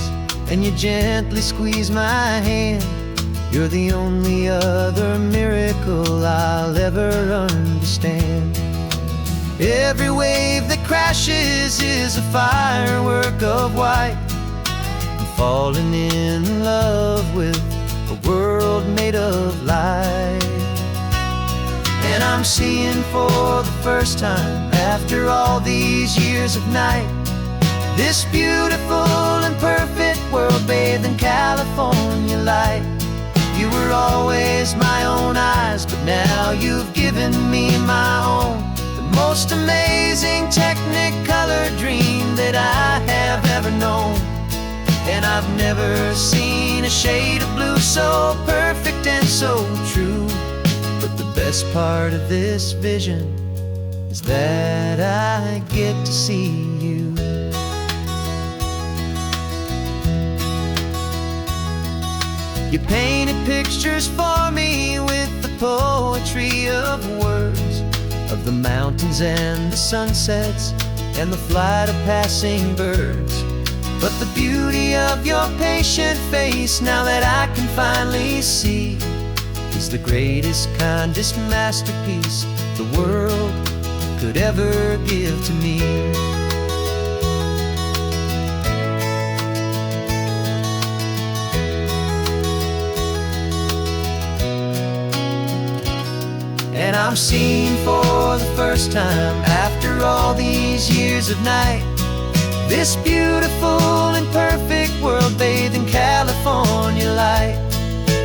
and you gently squeeze my hand. You're the only other miracle I'll ever understand. Every wave that crashes is a firework of white. Falling in love with a world made of light. And I'm seeing for the first time, after all these years of night, this beautiful and perfect world bathed in California light. You were always my own eyes, but now you've given me my own. The most amazing technicolor dream that I have ever known. And I've never seen a shade of blue so perfect and so true. But the best part of this vision is that I get to see you. You painted pictures for me with the poetry of words, of the mountains and the sunsets and the flight of passing birds. But the beauty of your patient face, now that I can finally see, is the greatest, kindest masterpiece the world could ever give to me. And I'm seeing for the first time, after all these years of night, this beautiful and perfect world bathed in California light.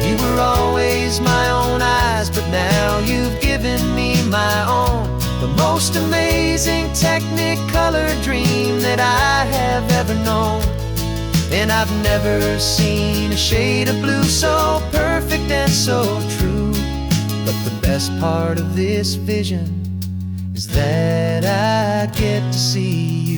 You were always my own eyes, but now you've given me my own. The most amazing technicolor dream that I have ever known. And I've never seen a shade of blue so perfect and so true. But the best part of this vision is that I get to see you.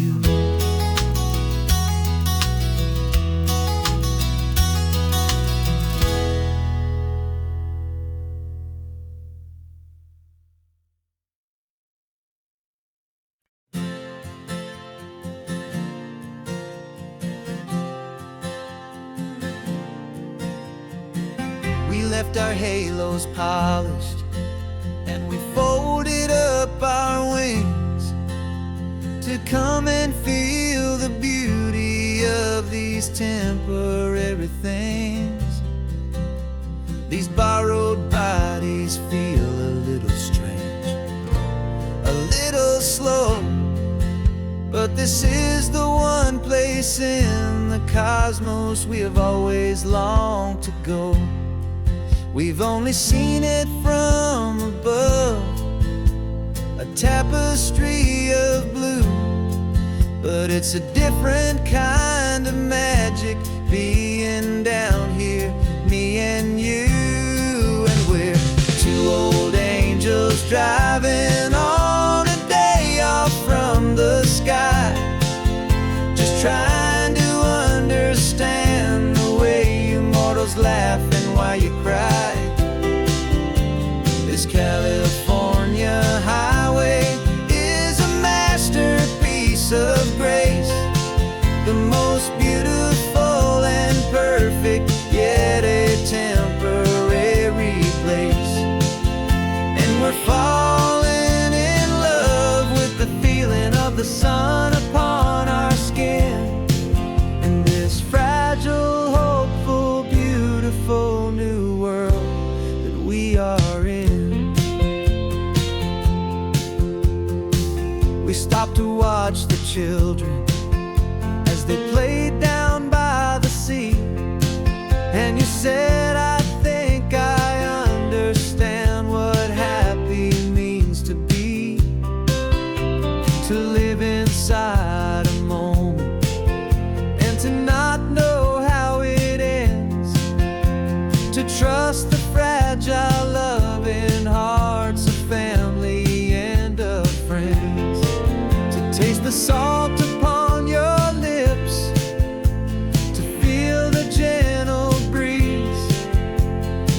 We left our halos polished, and we folded up our wings to come and feel the beauty of these temporary things. These borrowed bodies feel a little strange, a little slow, but this is the one place in the cosmos we have always longed to go. We've only seen it from above, a tapestry of blue, but it's a different kind of magic being down here, me and you. And we're two old angels driving on a day off from the sky, just trying to why you cry. This California highway is a masterpiece of grace, the most beautiful and perfect, yet a temporary place. And we're falling in love with the feeling of the sun upon our skin, in this fragile, hopeful, beautiful new world that we are in. We stopped to watch the children as they played down by the sea, and you said, I think I understand what happy means to be, to live inside a moment and to not know how it ends, to trust the fragile loving hearts of family and of friends, to taste the salt upon your lips, to feel the gentle breeze,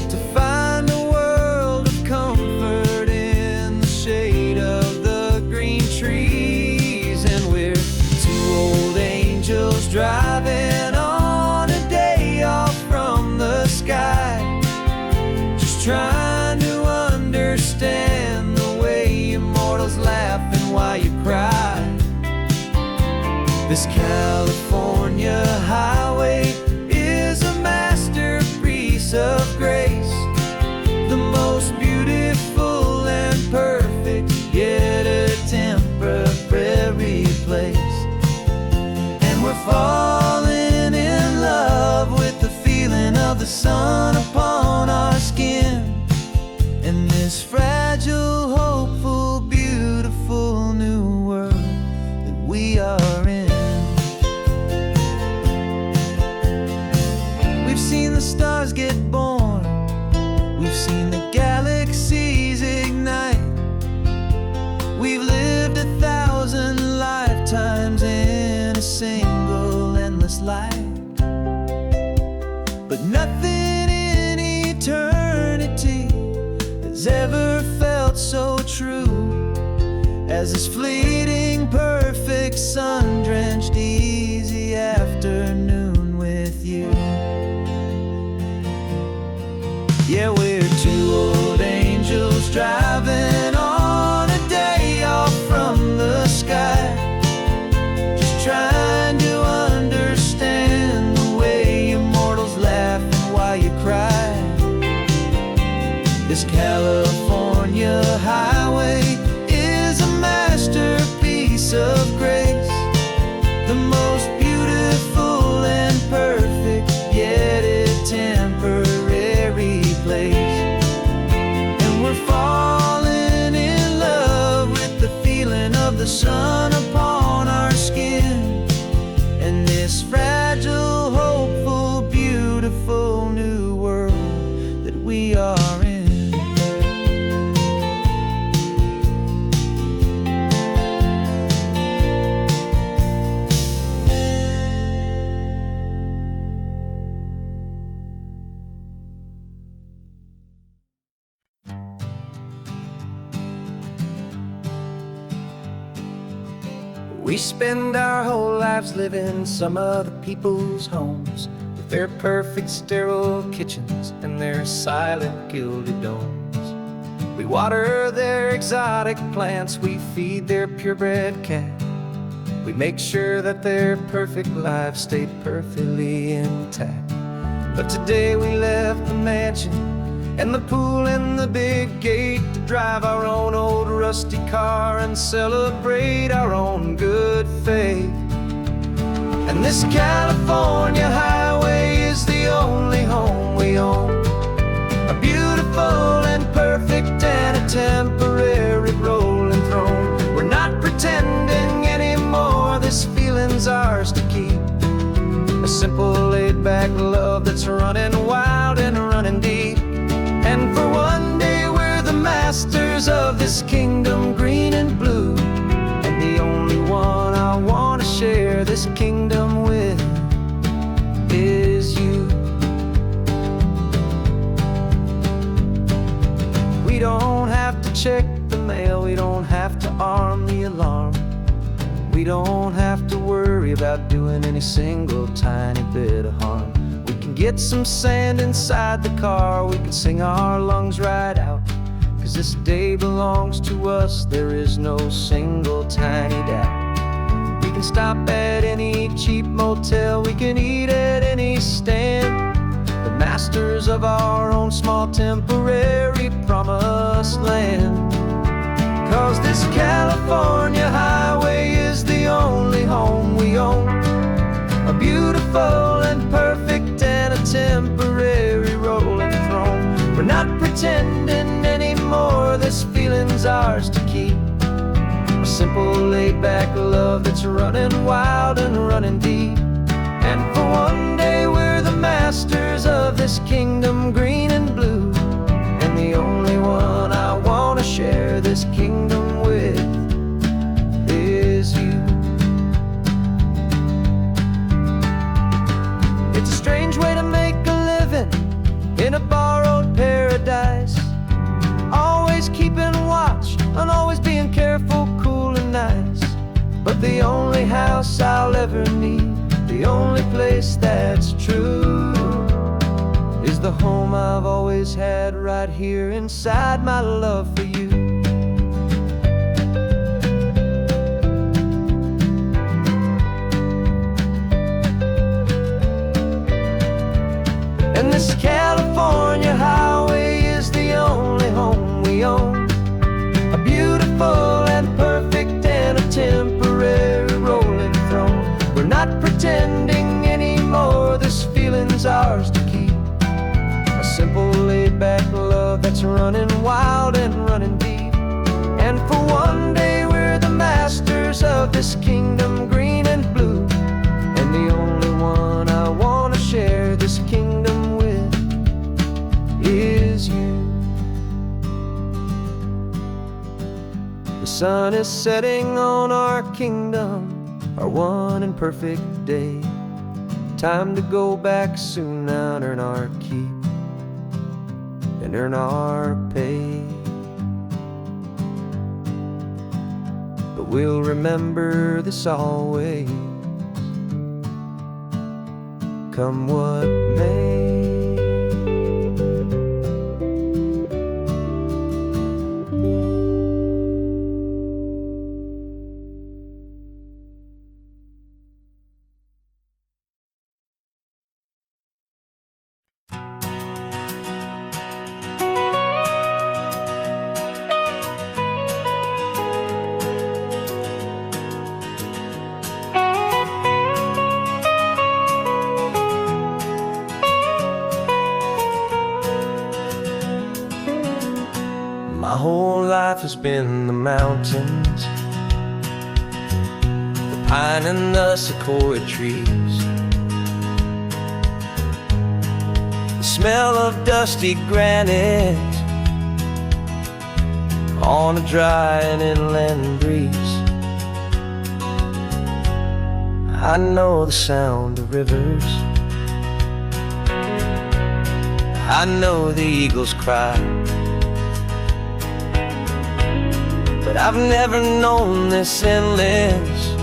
to find a world of comfort in the shade of the green trees. And we're two old angels driving on a day off from the sky, just trying to understand the way immortals laugh and why you cry. This California highway is a masterpiece of grace, the most beautiful and perfect, yet a temporary place. And we're falling in love with the feeling of the sun upon our skin, in this fragile, hopeful, beautiful new world that we are in. We've seen the stars get born, we've seen the galaxies ignite, we've lived 1,000 lifetimes in a single endless life. But nothing in eternity has ever felt so true as this fleeting, perfect, sun-drenched, easy afternoon with you. Yeah, we're two old angels driving on a day off from the sky, just trying to understand the way immortals laugh and why you cry. This California highway is a masterpiece of grace, the most beautiful and perfect, yet a temporary place. And we're falling in love with the feeling of the sun upon our skin, and this fragile, hopeful, beautiful new world that we are in. We spend our whole lives living some other people's homes, with their perfect sterile kitchens and their silent gilded domes. We water their exotic plants, we feed their purebred cat, we make sure that their perfect lives stay perfectly intact. But today we left the mansion and the pool and the big gate to drive our own old rusty car and celebrate our own good faith. And this California highway is the only home we own, a beautiful and perfect and a temporary rolling throne. We're not pretending anymore, this feeling's ours to keep, a simple laid-back love that's running wild and running deep. And for one day we're the masters of this kingdom green and blue, and the only one I want to share this kingdom with is you. check the mail, we don't have to arm the alarm. We don't have to worry about doing any single tiny bit of harm. We can get some sand inside the car, we can sing our lungs right out. 'Cause this day belongs to us, there is no single tiny doubt. We can stop at any cheap motel, we can eat at any stand. The masters of our own small temporary promised land. 'Cause this California highway is the only home we own. A beautiful and perfect and a temporary rolling throne. We're not pretending anymore, this feeling's ours to keep. A simple laid-back love that's running wild and running deep. And for one day we're the masters of this kingdom green and blue. And the only one I want to share this kingdom with is you. It's a strange way to make a living in a borrowed paradise. Always keeping watch and always being careful, cool and nice. But the only house I'll ever need, the only place that's true, is the home I've always had right here inside my love for you. And this California highway is the only home we own. A beautiful and perfect and a temporary rolling throne. We're not pretending anymore, this feeling's ours to keep. A simple laid-back love that's running wild and running deep. And for one day we're the masters of this kingdom green and blue. And the only one I want to share this kingdom with is you. The sun is setting on our kingdom, our one and perfect day. Time to go back soon now and earn our keep and earn our pay. But we'll remember this always, come what may. My whole life has been the mountains, the pine and the sequoia trees, the smell of dusty granite on a dry and inland breeze. I know the sound of rivers, I know the eagles cry. But I've never known this endless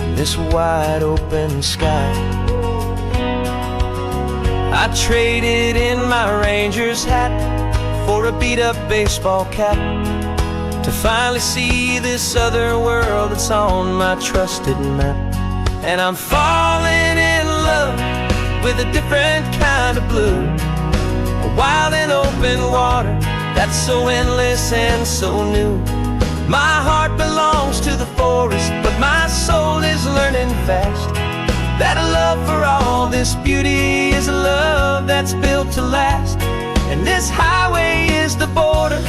and this wide open sky. I traded in my Ranger's hat for a beat-up baseball cap to finally see this other world that's on my trusted map. And I'm falling in love with a different kind of blue, a wild and open water that's so endless and so new. My heart belongs to the forest, but my soul is learning fast that a love for all this beauty is a love that's built to last. And this highway is the border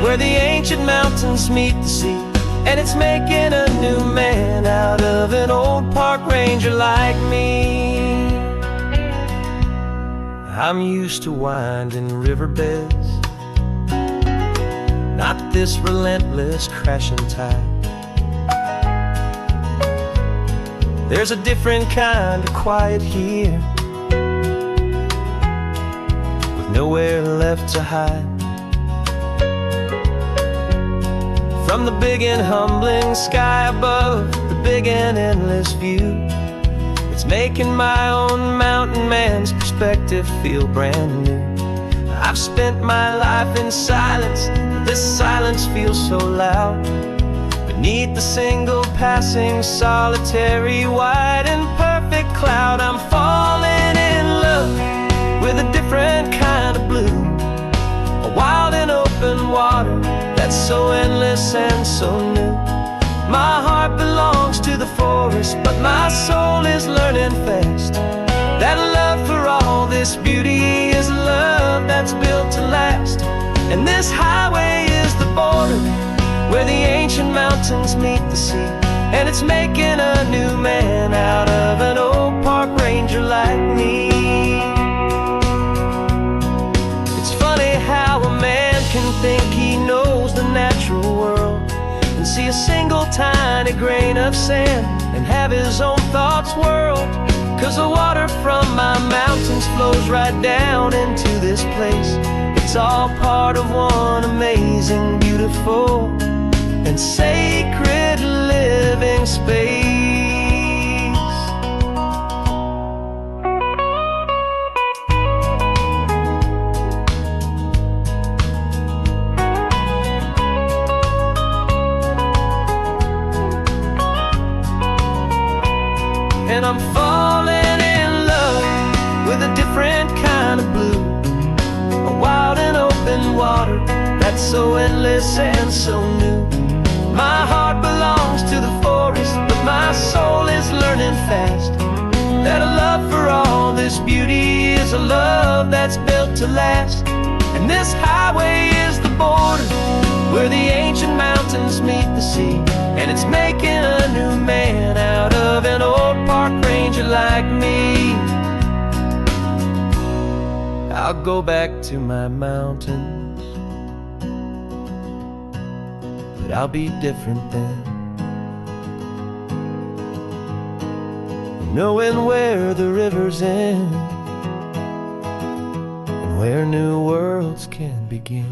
where the ancient mountains meet the sea, and it's making a new man out of an old park ranger like me. I'm used to winding riverbeds, not this relentless crashing tide. There's a different kind of quiet here, with nowhere left to hide. From the big and humbling sky above, the big and endless view, it's making my own mountain man's perspective feel brand new. I've spent my life in silence, but this silence feels so loud. Beneath the single passing solitary white and perfect cloud, I'm falling in love with a different kind of blue, a wild and open water that's so endless and so new. My heart belongs to the forest, but my soul is learning fast that love for all this beauty is love that's built to last. And this highway is the border where the ancient mountains meet the sea, and it's making a new man out of an old park ranger like me. It's funny how a man can think he knows the natural world and see a single tiny grain of sand and have his own thoughts whirled. 'Cause the water from my mountains flows right down into this place. It's all part of one amazing, beautiful, and sacred living space. And I'm falling in love with a different kind of blue, a wild and open water that's so endless and so new. My heart belongs to the forest, but my soul is learning fast that a love for all this beauty is a love that's built to last. And this highway is the border where the ancient mountains meet the sea, and it's making a new man out of an old park ranger like me. I'll go back to my mountains, but I'll be different then, knowing where the rivers end and where new worlds can begin.